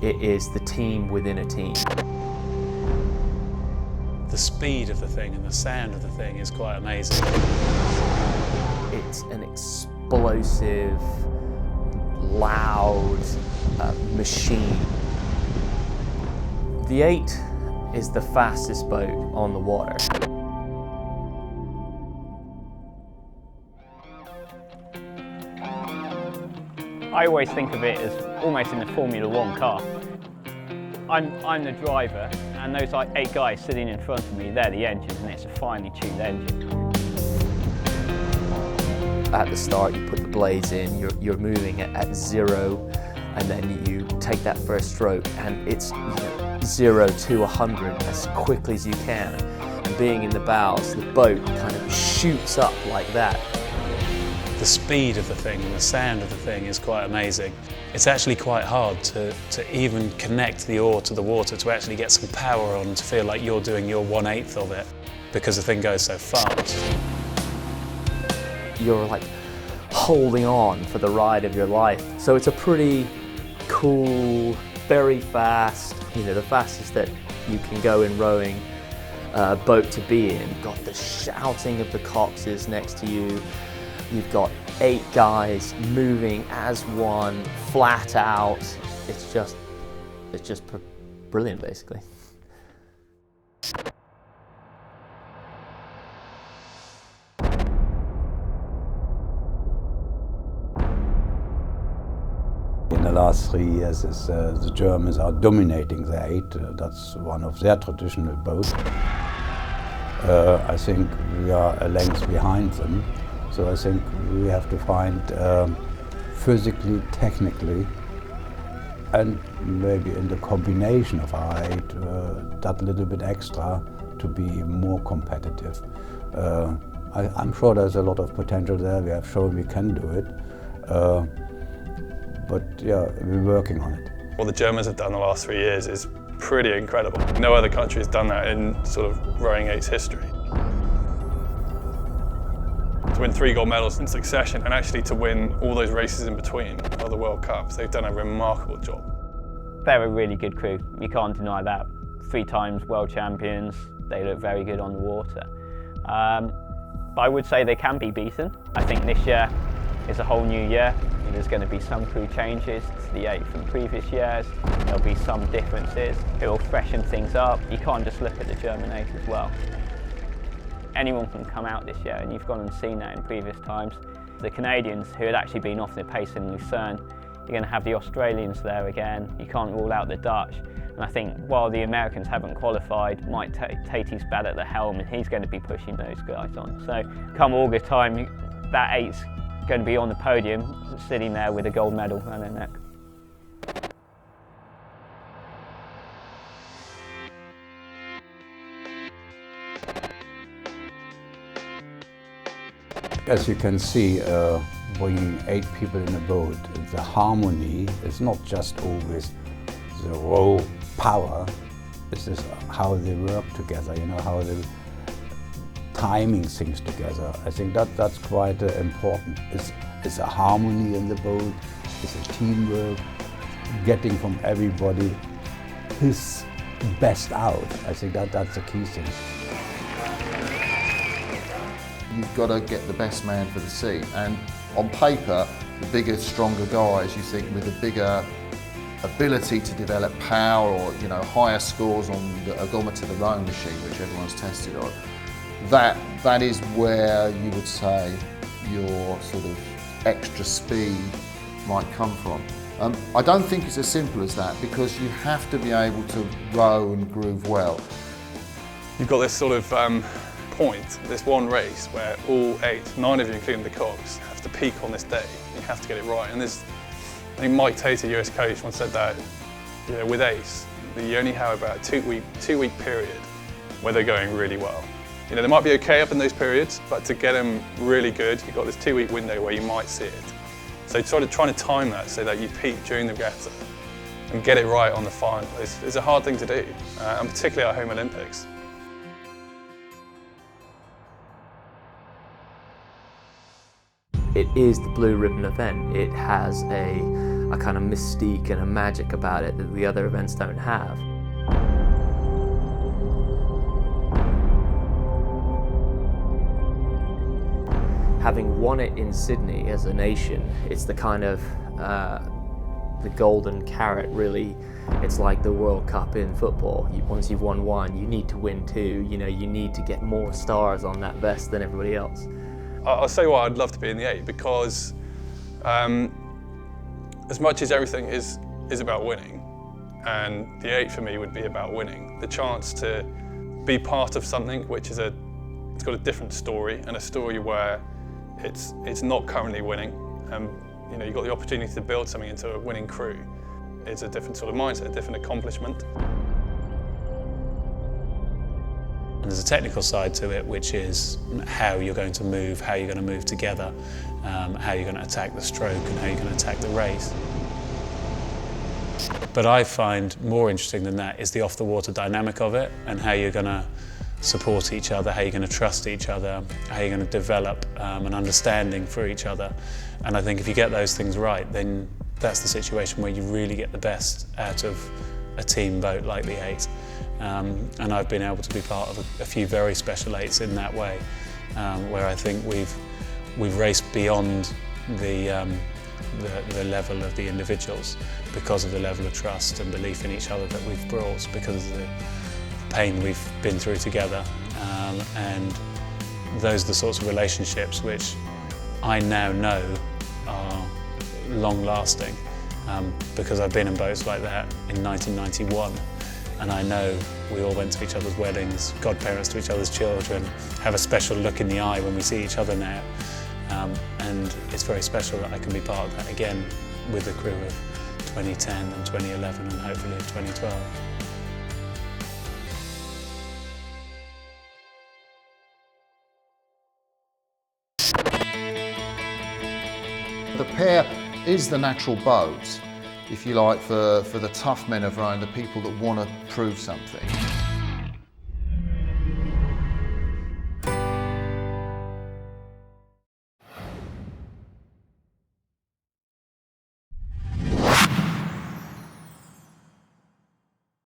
it is the team within a team. The speed of the thing and the sound of the thing is quite amazing. It's an explosive, loud machine. The 8 is the fastest boat on the water. I always think of it as almost in a Formula 1 car. I'm the driver, and those 8 guys sitting in front of me, they're the engines, and it's a finely tuned engine. At the start, you put the blades in, you're moving at 0, and then you take that first stroke, and it's 0 to 100 as quickly as you can. And being in the bows, the boat kind of shoots up like that. The speed of the thing and the sound of the thing is quite amazing. It's actually quite hard to even connect the oar to the water, to actually get some power on, to feel like you're doing your 1/8 of it, because the thing goes so fast. You're like holding on for the ride of your life. So it's a pretty cool, very fast, the fastest that you can go in rowing boat to be in. You've got the shouting of the coxes next to you. You've got 8 guys moving as one, flat out. It's just brilliant, basically. In the last 3 years, the Germans are dominating the 8. That's one of their traditional boats. I think we are a length behind them. So I think we have to find physically, technically, and maybe in the combination of our 8, that little bit extra to be more competitive. I'm sure there's a lot of potential there. We have shown we can do it. But yeah, we're working on it. What the Germans have done the last 3 years is pretty incredible. No other country has done that in sort of rowing 8's history. To win 3 gold medals in succession, and actually to win all those races in between of the World Cups, they've done a remarkable job. They're a really good crew, you can't deny that. 3 times world champions, they look very good on the water. But I would say they can be beaten. I think this year is a whole new year. There's going to be some crew changes to the 8 from previous years. There'll be some differences. It will freshen things up. You can't just look at the German 8 as well. Anyone can come out this year, and you've gone and seen that in previous times. The Canadians, who had actually been off their pace in Lucerne, you're going to have the Australians there again. You can't rule out the Dutch. And I think while the Americans haven't qualified, Mike Tatey's bad at the helm, and he's going to be pushing those guys on. So come August time, that 8's going to be on the podium, sitting there with a gold medal around their neck. As you can see, bringing 8 people in a boat, the harmony is not just always the raw power, it's just how they work together, how they timing things together. I think that's quite important. It's a harmony in the boat, it's a teamwork, getting from everybody his best out. I think that's the key thing. You've got to get the best man for the seat, and on paper, the bigger, stronger guys, you think with a bigger ability to develop power or higher scores on the ergometer, the rowing machine, which everyone's tested on, that is where you would say your sort of extra speed might come from. I don't think it's as simple as that, because you have to be able to row and groove well. You've got this sort of point, this one race where all 8, 9 of you including the cogs, have to peak on this day. You have to get it right. And I think Mike Tatey, US coach, once said that with Ace, you only have about a 2-week period where they're going really well. They might be okay up in those periods, but to get them really good, you've got this 2-week window where you might see it. So trying to time that so that you peak during the regatta and get it right on the final is a hard thing to do, and particularly at home Olympics. It is the blue ribbon event. It has a a kind of mystique and a magic about it that the other events don't have. Having won it in Sydney as a nation, it's the kind of the golden carrot, really. It's like the World Cup in football. Once you've won one, you need to win two. You know, you need to get more stars on that vest than everybody else. I'll say why I'd love to be in the 8, because as much as everything is about winning, and the 8 for me would be about winning, the chance to be part of something which is it's got a different story, and a story where it's not currently winning. You know, you've got the opportunity to build something into a winning crew. It's a different sort of mindset, a different accomplishment. And there's a technical side to it, which is how you're going to move, how you're going to move together, how you're going to attack the stroke and how you're going to attack the race. But I find more interesting than that is the off-the-water dynamic of it, and how you're going to support each other, how you're going to trust each other, how you're going to develop an understanding for each other. And I think if you get those things right, then that's the situation where you really get the best out of a team boat like the 8. And I've been able to be part of a few very special 8s in that way, where I think we've raced beyond the level of the individuals because of the level of trust and belief in each other that we've brought, because of the pain we've been through together. And those are the sorts of relationships which I now know are long-lasting, because I've been in boats like that in 1991, and I know we all went to each other's weddings, godparents to each other's children, have a special look in the eye when we see each other now, and it's very special that I can be part of that again with the crew of 2010 and 2011 and hopefully 2012. The pair is the natural boat, if you like, for the tough men of rowing, the people that want to prove something.